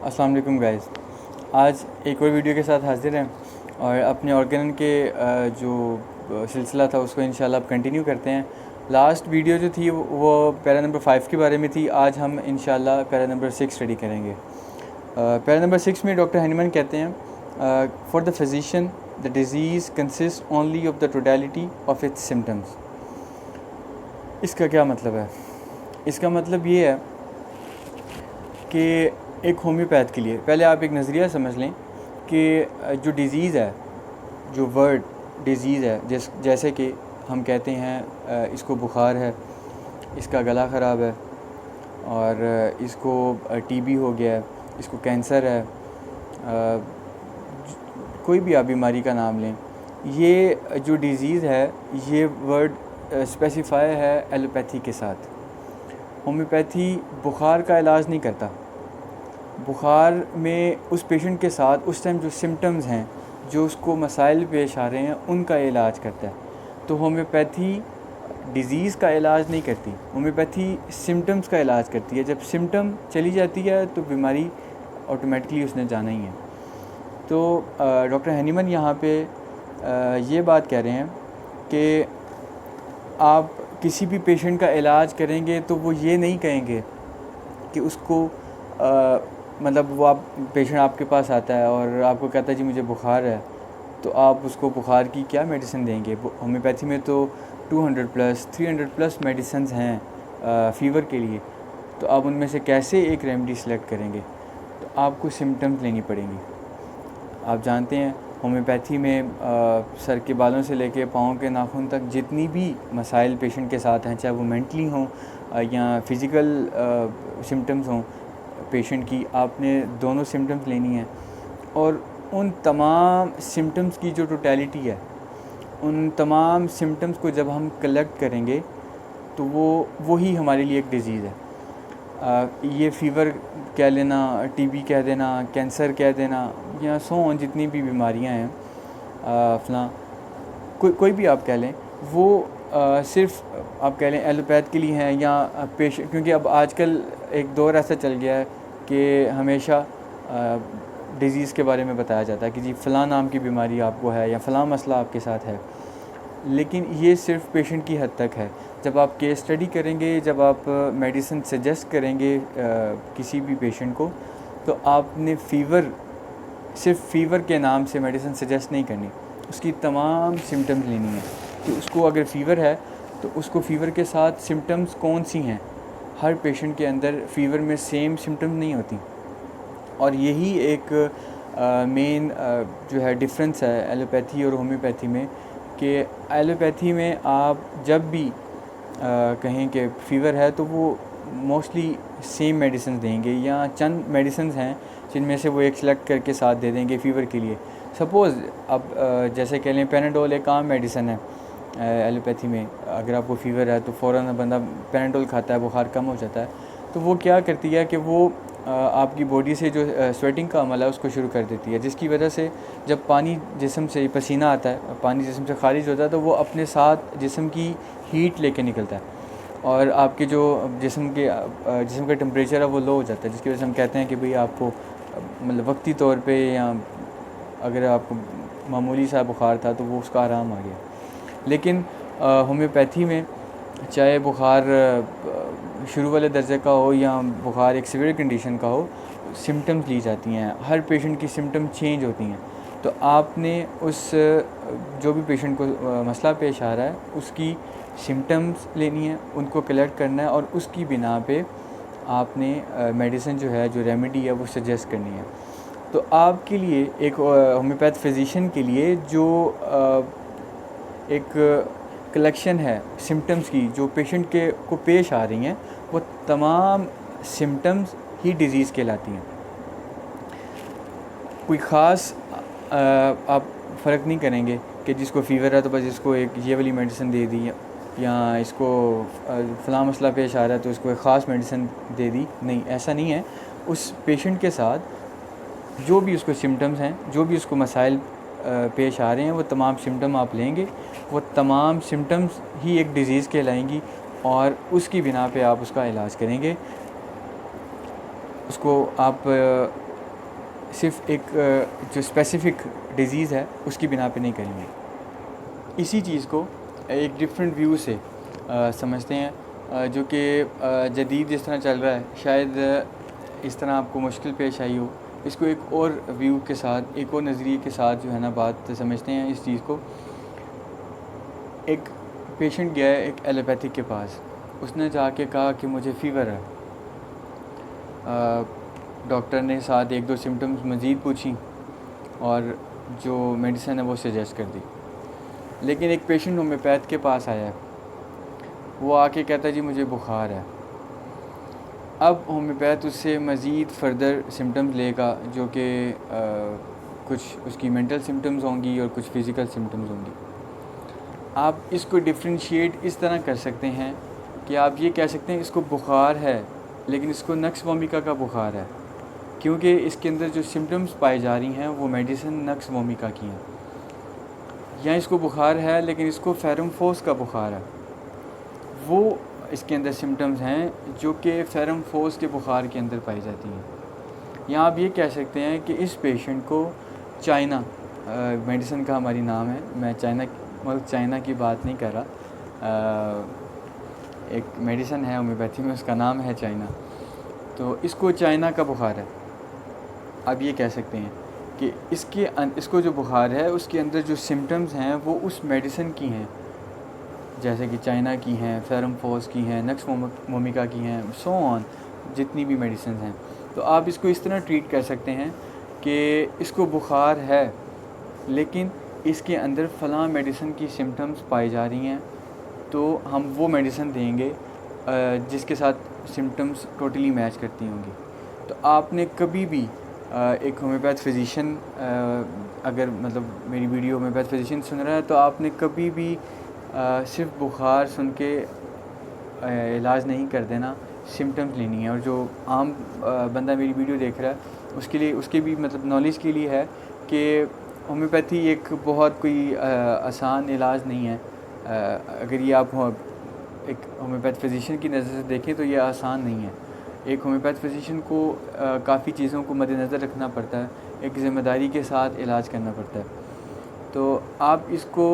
السلام علیکم گائز، آج ایک اور ویڈیو کے ساتھ حاضر ہیں اور اپنے آرگن کے جو سلسلہ تھا اس کو انشاءاللہ اب کنٹینیو کرتے ہیں۔ لاسٹ ویڈیو جو تھی وہ پیرا نمبر 5 کے بارے میں تھی۔ آج ہم انشاءاللہ پیرا نمبر 6 اسٹڈی کریں گے۔ پیرا نمبر 6 میں ڈاکٹر ہینیمن کہتے ہیں for the physician the disease consist only of the totality of its symptoms. اس کا کیا مطلب ہے؟ اس کا مطلب یہ ہے کہ ایک ہومیوپیتھ کے لیے پہلے آپ ایک نظریہ سمجھ لیں کہ جو ڈیزیز ہے، جو ورڈ ڈیزیز ہے، جیسے کہ ہم کہتے ہیں اس کو بخار ہے، اس کا گلا خراب ہے، اور اس کو ٹی بی ہو گیا ہے، اس کو کینسر ہے، کوئی بھی آپ بیماری کا نام لیں، یہ جو ڈیزیز ہے یہ ورڈ اسپیسیفائی ہے ایلوپیتھی کے ساتھ۔ ہومیوپیتھی بخار کا علاج نہیں کرتا۔ بخار میں اس پیشنٹ کے ساتھ اس ٹائم جو سمٹمز ہیں، جو اس کو مسائل پیش آ رہے ہیں، ان کا علاج کرتا ہے۔ تو ہومیوپیتھی ڈیزیز کا علاج نہیں کرتی، ہومیوپیتھی سمٹمز کا علاج کرتی ہے۔ جب سمٹم چلی جاتی ہے تو بیماری آٹومیٹکلی اس نے جانا ہی ہے۔ تو ڈاکٹر ہینیمن یہاں پہ یہ بات کہہ رہے ہیں کہ آپ کسی بھی پیشنٹ کا علاج کریں گے تو وہ یہ نہیں کہیں گے کہ اس کو مطلب وہ پیشنٹ آپ کے پاس آتا ہے اور آپ کو کہتا ہے جی مجھے بخار ہے، تو آپ اس کو بخار کی کیا میڈیسن دیں گے؟ ہومیوپیتھی میں تو 200+ 300+ میڈیسنز ہیں فیور کے لیے، تو آپ ان میں سے کیسے ایک ریمیڈی سلیکٹ کریں گے؟ تو آپ کو سمٹمز لینی پڑیں گی۔ آپ جانتے ہیں ہومیوپیتھی میں سر کے بالوں سے لے کے پاؤں کے ناخن تک جتنی بھی مسائل پیشنٹ کے ساتھ ہیں، چاہے وہ مینٹلی ہوں یا فزیکل سمٹمز ہوں پیشنٹ کی، آپ نے دونوں سمٹمز لینی ہیں، اور ان تمام سمٹمز کی جو ٹوٹیلٹی ہے، ان تمام سمٹمز کو جب ہم کلیکٹ کریں گے تو وہی ہمارے لیے ایک ڈیزیز ہے۔ یہ فیور کہہ لینا، ٹی بی کہہ دینا، کینسر کہہ دینا، یا جتنی بھی بیماریاں ہیں فلاں کوئی بھی آپ کہہ لیں، وہ صرف آپ کہہ لیں ایلوپیتھ کے لیے ہیں یا کیونکہ اب آج کل ایک دور ایسا چل گیا ہے کہ ہمیشہ ڈیزیز کے بارے میں بتایا جاتا ہے کہ جی فلاں نام کی بیماری آپ کو ہے یا فلاں مسئلہ آپ کے ساتھ ہے، لیکن یہ صرف پیشنٹ کی حد تک ہے۔ جب آپ کیس اسٹڈی کریں گے، جب آپ میڈیسن سجیسٹ کریں گے کسی بھی پیشنٹ کو، تو آپ نے صرف فیور کے نام سے میڈیسن سجیسٹ نہیں کرنی، اس کی تمام سمٹمز لینی ہے کہ اس کو اگر فیور ہے تو اس کو فیور کے ساتھ سمٹمز کون سی ہیں۔ ہر پیشنٹ کے اندر فیور میں سیم سمٹمز نہیں ہوتی، اور یہی ایک مین جو ہے ڈفرینس ہے ایلوپیتھی اور ہومیوپیتھی میں، کہ ایلوپیتھی میں آپ جب بھی کہیں کہ فیور ہے تو وہ موسٹلی سیم میڈیسنز دیں گے، یا چند میڈیسنز ہیں جن میں سے وہ ایک سلیکٹ کر کے ساتھ دے دیں گے فیور کے لیے۔ سپوز اب جیسے کہہ لیں پیناڈول ایک عام میڈیسن ہے ایلوپیتھی میں، اگر آپ کو فیور ہے تو فوراً بندہ پیناڈول کھاتا ہے، بخار کم ہو جاتا ہے۔ تو وہ کیا کرتی ہے کہ وہ آپ کی باڈی سے جو سویٹنگ کا عمل ہے اس کو شروع کر دیتی ہے، جس کی وجہ سے جب پانی جسم سے پسینہ آتا ہے، پانی جسم سے خارج ہوتا ہے، تو وہ اپنے ساتھ جسم کی ہیٹ لے کے نکلتا ہے، اور آپ کے جو جسم کا ٹمپریچر ہے وہ لو ہو جاتا ہے، جس کی وجہ سے ہم کہتے ہیں کہ بھئی آپ کو مطلب وقتی طور پہ، یا اگر آپ کو معمولی سا بخار تھا تو وہ اس کا آرام آ گیا۔ لیکن ہومیوپیتھی میں چاہے بخار شروع والے درجے کا ہو یا بخار ایک سیویئر کنڈیشن کا ہو، سمٹمز لی جاتی ہیں، ہر پیشنٹ کی سمٹم چینج ہوتی ہیں۔ تو آپ نے اس جو بھی پیشنٹ کو مسئلہ پیش آ رہا ہے اس کی سمٹمز لینی ہے، ان کو کلیکٹ کرنا ہے، اور اس کی بنا پہ آپ نے میڈیسن جو ہے، جو ریمیڈی ہے وہ سجیسٹ کرنی ہے۔ تو آپ کے لیے ایک ہومیوپیتھ فزیشین کے لیے جو ایک کلیکشن ہے سمٹمز کی جو پیشنٹ کو پیش آ رہی ہیں، وہ تمام سمٹمز ہی ڈیزیز کہلاتی ہیں۔ کوئی خاص آپ فرق نہیں کریں گے کہ جس کو فیور ہے تو بس اس کو ایک یہ والی میڈیسن دے دی، یا اس کو فلاں مسئلہ پیش آ رہا ہے تو اس کو ایک خاص میڈیسن دے دی، نہیں، ایسا نہیں ہے۔ اس پیشنٹ کے ساتھ جو بھی اس کو سمٹمز ہیں، جو بھی اس کو مسائل پیش آ رہے ہیں، وہ تمام سمٹم آپ لیں گے، وہ تمام سمٹمز ہی ایک ڈیزیز کہلائیں گی، اور اس کی بنا پہ آپ اس کا علاج کریں گے۔ اس کو آپ صرف ایک جو اسپیسیفک ڈیزیز ہے اس کی بنا پہ نہیں کریں گے. اسی چیز کو ایک ڈفرینٹ ویو سے سمجھتے ہیں جو کہ جدید جس طرح چل رہا ہے شاید اس طرح آپ کو مشکل پیش آئی ہو. اس کو ایک اور ویو کے ساتھ ایک اور نظریے کے ساتھ جو ہے نا بات سمجھتے ہیں اس چیز کو. ایک پیشنٹ گیا ہے ایک ایلوپیتھک کے پاس. اس نے جا کے کہا کہ مجھے فیور ہے. ڈاکٹر نے ساتھ ایک دو سمٹمز مزید پوچھیں اور جو میڈیسن ہے وہ سجیسٹ کر دی. لیکن ایک پیشنٹ ہومیوپیتھ کے پاس آیا ہے. وہ آ کے کہتا ہے جی مجھے بخار ہے. اب ہومیوپیتھ اس سے مزید فردر سمٹمز لے گا جو کہ کچھ اس کی مینٹل سمٹمز ہوں گی اور کچھ فزیکل سمٹمز ہوں گی. آپ اس کو ڈفرینشیٹ اس طرح کر سکتے ہیں کہ آپ یہ کہہ سکتے ہیں اس کو بخار ہے لیکن اس کو نقص وومیکا کا بخار ہے, کیونکہ اس کے اندر جو سمٹمز پائی جا رہی ہیں وہ میڈیسن نقص وومیکا کی ہیں. یا اس کو بخار ہے لیکن اس کو فیرم فوس کا بخار ہے, وہ اس کے اندر سمٹمز ہیں جو کہ فیرم فوس کے بخار کے اندر پائی جاتی ہیں. یا آپ یہ کہہ سکتے ہیں کہ اس پیشنٹ کو چائنا میڈیسن کا ہماری نام ہے, میں ملک چائنا کی بات نہیں کر رہا, ایک میڈیسن ہے ہومیوپیتھی میں اس کا نام ہے چائنا, تو اس کو چائنا کا بخار ہے. آپ یہ کہہ سکتے ہیں کہ اس کو جو بخار ہے اس کے اندر جو سمٹمز ہیں وہ اس میڈیسن کی ہیں, جیسے کہ چائنا کی ہیں, فیرم فوس کی ہیں, نقص وومیکا کی ہیں, سو آن جتنی بھی میڈیسنز ہیں. تو آپ اس کو اس طرح ٹریٹ کر سکتے ہیں کہ اس کو بخار ہے لیکن اس کے اندر فلاں میڈیسن کی سمٹمز پائی جا رہی ہیں, تو ہم وہ میڈیسن دیں گے جس کے ساتھ سمٹمز ٹوٹلی میچ کرتی ہوں گی. تو آپ نے کبھی بھی ایک ہومیوپیتھ فزیشین اگر مطلب میری ویڈیو ہومیوپیتھ فزیشین سن رہا ہے تو آپ نے کبھی بھی صرف بخار سن کے علاج نہیں کر دینا, سمٹمز لینی ہے. اور جو عام بندہ میری ویڈیو دیکھ رہا ہے اس کے بھی مطلب نالج کے لیے ہے کہ ہومیوپیتھی ایک بہت کوئی آسان علاج نہیں ہے. اگر یہ آپ ایک ہومیوپیتھ فزیشین کی نظر سے دیکھیں تو یہ آسان نہیں ہے. ایک ہومیوپیتھ فزیشین کو کافی چیزوں کو مد نظر رکھنا پڑتا ہے, ایک ذمہ داری کے ساتھ علاج کرنا پڑتا ہے. تو آپ اس کو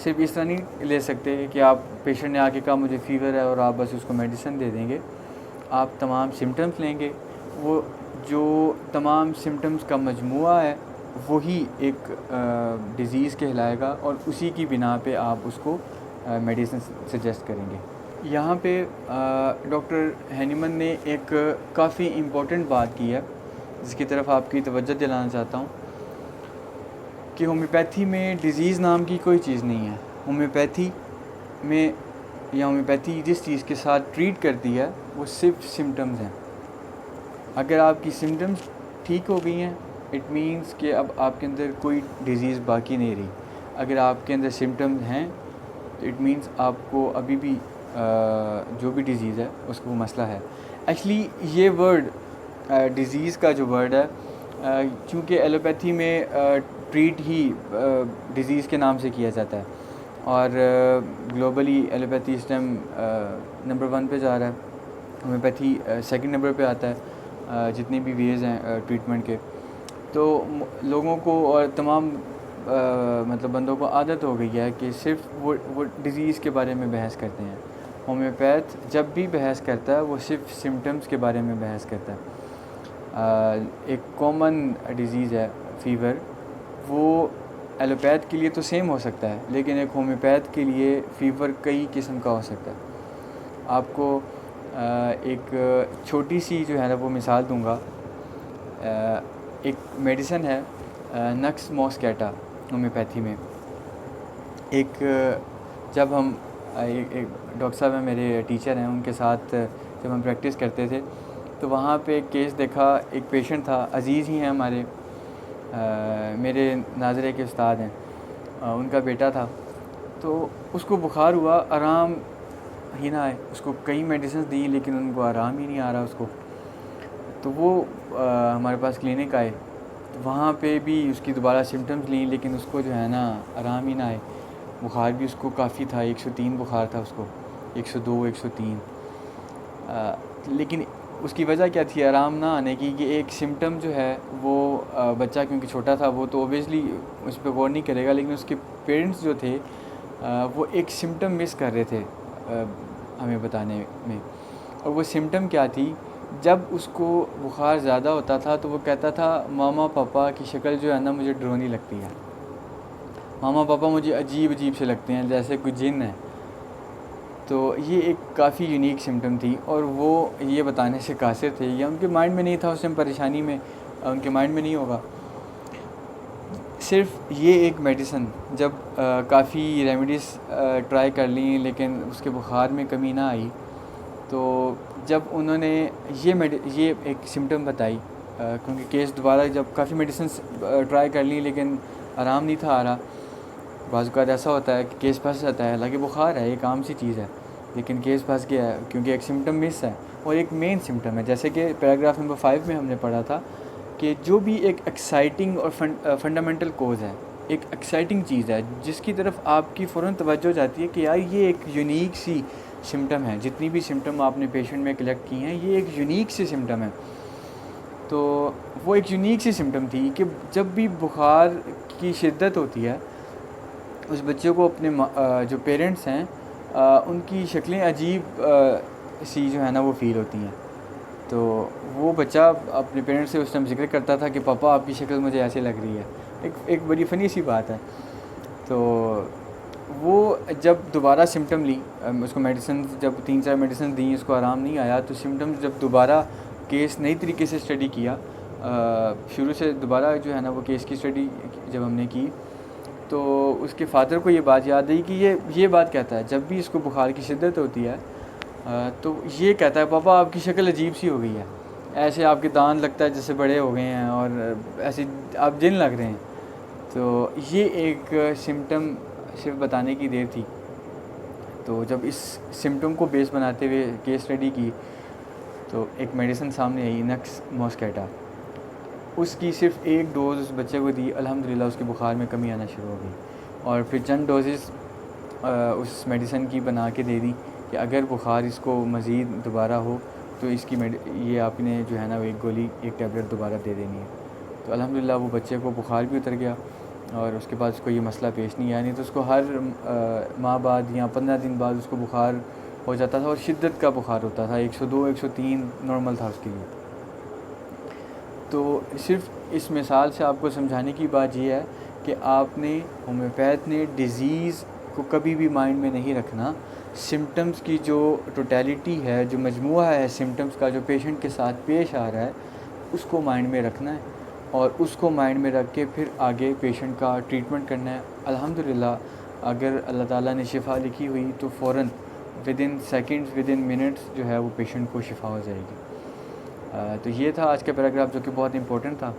صرف اس طرح نہیں لے سکتے کہ آپ پیشنٹ نے آ کے کہا مجھے فیور ہے اور آپ بس اس کو میڈیسن دے دیں گے. آپ تمام سمٹمز لیں گے, وہ جو تمام سمٹمز کا مجموعہ ہے وہی ایک ڈیزیز کہلائے گا اور اسی کی بنا پہ آپ اس کو میڈیسن سجیسٹ کریں گے. یہاں پہ ڈاکٹر ہینیمن نے ایک کافی امپورٹنٹ بات کی ہے جس کی طرف آپ کی توجہ دلانا چاہتا ہوں کہ ہومیوپیتھی میں ڈیزیز نام کی کوئی چیز نہیں ہے. ہومیوپیتھی میں یا ہومیوپیتھی جس چیز کے ساتھ ٹریٹ کرتی ہے وہ صرف سمٹمز ہیں. اگر آپ کی سمٹمز ٹھیک ہو گئی ہیں اٹ مینس کہ اب آپ کے اندر کوئی ڈیزیز باقی نہیں رہی. اگر آپ کے اندر سمٹمز ہیں تو اٹ مینس آپ کو ابھی بھی جو بھی ڈیزیز ہے اس کو وہ مسئلہ ہے. ایکچولی یہ ورڈ ڈیزیز کا جو ورڈ ہے چونکہ ایلوپیتھی میں ٹریٹ ہی ڈیزیز کے نام سے کیا جاتا ہے اور گلوبلی ایلوپیتھی اس ٹائم نمبر 1 پہ جا رہا ہے, ہومیوپیتھی سیکنڈ نمبر پہ آتا ہے جتنے بھی ویز ہیں ٹریٹمنٹ کے. تو لوگوں کو اور تمام مطلب بندوں کو عادت ہو گئی ہے کہ صرف وہ ڈیزیز کے بارے میں بحث کرتے ہیں. ہومیوپیتھ جب بھی بحث کرتا ہے وہ صرف سمٹمز کے بارے میں بحث کرتا ہے. ایک کامن ڈیزیز ہے فیور, وہ ایلوپیتھ کے لیے تو سیم ہو سکتا ہے لیکن ایک ہومیوپیتھ کے لیے فیور کئی قسم کا ہو سکتا ہے. آپ کو ایک چھوٹی سی جو ہے نا وہ مثال دوں گا. ایک میڈیسن ہے نکس موسکیٹا ہومیوپیتھی میں. ایک جب ہم ایک ڈاکٹر صاحب ہیں میرے ٹیچر ہیں, ان کے ساتھ جب ہم پریکٹس کرتے تھے تو وہاں پہ ایک کیس دیکھا. ایک پیشنٹ تھا, عزیز ہی ہیں ہمارے, میرے ناظرے کے استاد ہیں, ان کا بیٹا تھا. تو اس کو بخار ہوا, آرام ہی نہ آئے. اس کو کئی میڈیسنز دی لیکن ان کو آرام ہی نہیں آ رہا اس کو. تو وہ ہمارے پاس کلینک آئے, تو وہاں پہ بھی اس کی دوبارہ سمٹمز لیں لیکن اس کو جو ہے نا آرام ہی نہ آئے. بخار بھی اس کو کافی تھا, 103 بخار تھا اس کو, 102 103. لیکن اس کی وجہ کیا تھی آرام نہ آنے کی؟ کہ ایک سمٹم جو ہے وہ بچہ کیونکہ چھوٹا تھا وہ تو اوبیسلی اس پہ غور نہیں کرے گا، لیکن اس کے پیرنٹس جو تھے وہ ایک سمٹم مس کر رہے تھے ہمیں بتانے میں. اور وہ سمٹم کیا تھی؟ جب اس کو بخار زیادہ ہوتا تھا تو وہ کہتا تھا ماما پاپا کی شکل جو ہے نا مجھے ڈرونی لگتی ہے، ماما پاپا مجھے عجیب عجیب سے لگتے ہیں جیسے کوئی جن ہے. تو یہ ایک کافی یونیک سمٹم تھی، اور وہ یہ بتانے سے قاصر تھے، یا ان کے مائنڈ میں نہیں تھا اس ٹائم، پریشانی میں ان کے مائنڈ میں نہیں ہوگا. صرف یہ ایک میڈیسن جب کافی ریمیڈیز ٹرائی کر لیں لیکن اس کے بخار میں کمی نہ آئی، تو جب انہوں نے یہ ایک سمٹم بتائی، کیونکہ کیس دوبارہ جب کافی میڈیسنس ٹرائی کر لیں لیکن آرام نہیں تھا آ رہا. بعض اوقات ایسا ہوتا ہے کہ کیس پھنس جاتا ہے، حالانکہ بخار ہے ایک عام سی چیز ہے، لیکن کیس پھنس گیا ہے کیونکہ ایک سمٹم مس ہے اور ایک مین سمٹم ہے. جیسے کہ پیراگراف نمبر 5 میں ہم نے پڑھا تھا کہ جو بھی ایک ایکسائٹنگ اور فنڈامنٹل کوز ہے، ایک ایکسائٹنگ چیز ہے جس کی طرف آپ کی فوراً توجہ جاتی ہے کہ یار یہ ایک یونیک سی سمٹم ہے، جتنی بھی سمٹم آپ نے پیشنٹ میں کلیکٹ کی ہیں یہ ایک یونیک سی سمٹم ہے. تو وہ ایک یونیک سی سمٹم تھی کہ جب بھی بخار کی شدت ہوتی ہے اس بچے کو اپنے جو پیرنٹس ہیں ان کی شکلیں عجیب سی جو ہے نا وہ فیل ہوتی ہیں. تو وہ بچہ اپنے پیرنٹس سے اس ٹائم ذکر کرتا تھا کہ پاپا آپ کی شکل مجھے ایسے لگ رہی ہے. ایک بڑی فنی سی بات ہے. تو وہ جب دوبارہ سمٹم لی، اس کو میڈیسن جب 3-4 میڈیسن دیں اس کو آرام نہیں آیا، تو سمٹم جب دوبارہ کیس نئی طریقے سے اسٹڈی کیا، شروع سے دوبارہ جو ہے نا وہ کیس کی اسٹڈی جب ہم نے کی، تو اس کے فادر کو یہ بات یاد آئی کہ یہ بات کہتا ہے جب بھی اس کو بخار کی شدت ہوتی ہے تو یہ کہتا ہے پاپا آپ کی شکل عجیب سی ہو گئی ہے، ایسے آپ کے دانت لگتا ہے جیسے بڑے ہو گئے ہیں اور ایسے آپ جن لگ رہے ہیں. تو یہ ایک سمٹم صرف بتانے کی دیر تھی. تو جب اس سمٹم کو بیس بناتے ہوئے کیس اسٹڈی کی تو ایک میڈیسن سامنے آئی، نکس موسکیٹا. اس کی صرف ایک ڈوز اس بچے کو دی، الحمدللہ اس کے بخار میں کمی آنا شروع ہو گئی. اور پھر چند ڈوزز اس میڈیسن کی بنا کے دے دی کہ اگر بخار اس کو مزید دوبارہ ہو تو اس کی یہ آپ نے جو ہے نا وہ ایک گولی ایک ٹیبلٹ دوبارہ دے دینی ہے. تو الحمدللہ وہ بچے کو بخار بھی اتر گیا اور اس کے بعد اس کو یہ مسئلہ پیش نہیں آیا. نہیں تو اس کو ہر ماہ بعد یا 15 دن بعد اس کو بخار ہو جاتا تھا، اور شدت کا بخار ہوتا تھا، 102 103 نارمل تھا اس کے لیے. تو صرف اس مثال سے آپ کو سمجھانے کی بات یہ ہے کہ آپ نے ہومیوپیتھ نے ڈیزیز کو کبھی بھی مائنڈ میں نہیں رکھنا، سمٹمز کی جو ٹوٹیلیٹی ہے، جو مجموعہ ہے سمٹمز کا جو پیشنٹ کے ساتھ پیش آ رہا ہے اس کو مائنڈ میں رکھنا ہے، اور اس کو مائنڈ میں رکھ کے پھر آگے پیشنٹ کا ٹریٹمنٹ کرنا ہے. الحمدللہ اگر اللہ تعالیٰ نے شفا لکھی ہوئی تو فوراً ودن سیکنڈز ودن منٹس جو ہے وہ پیشنٹ کو شفا ہو جائے گی. تو یہ تھا آج کا پیراگراف جو کہ بہت امپورٹنٹ تھا.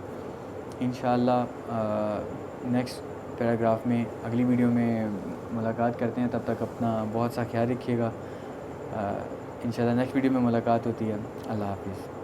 انشاءاللہ نیکسٹ پیراگراف میں اگلی ویڈیو میں ملاقات کرتے ہیں. تب تک اپنا بہت سا خیال رکھیے گا. انشاءاللہ نیکسٹ ویڈیو میں ملاقات ہوتی ہے. اللہ حافظ.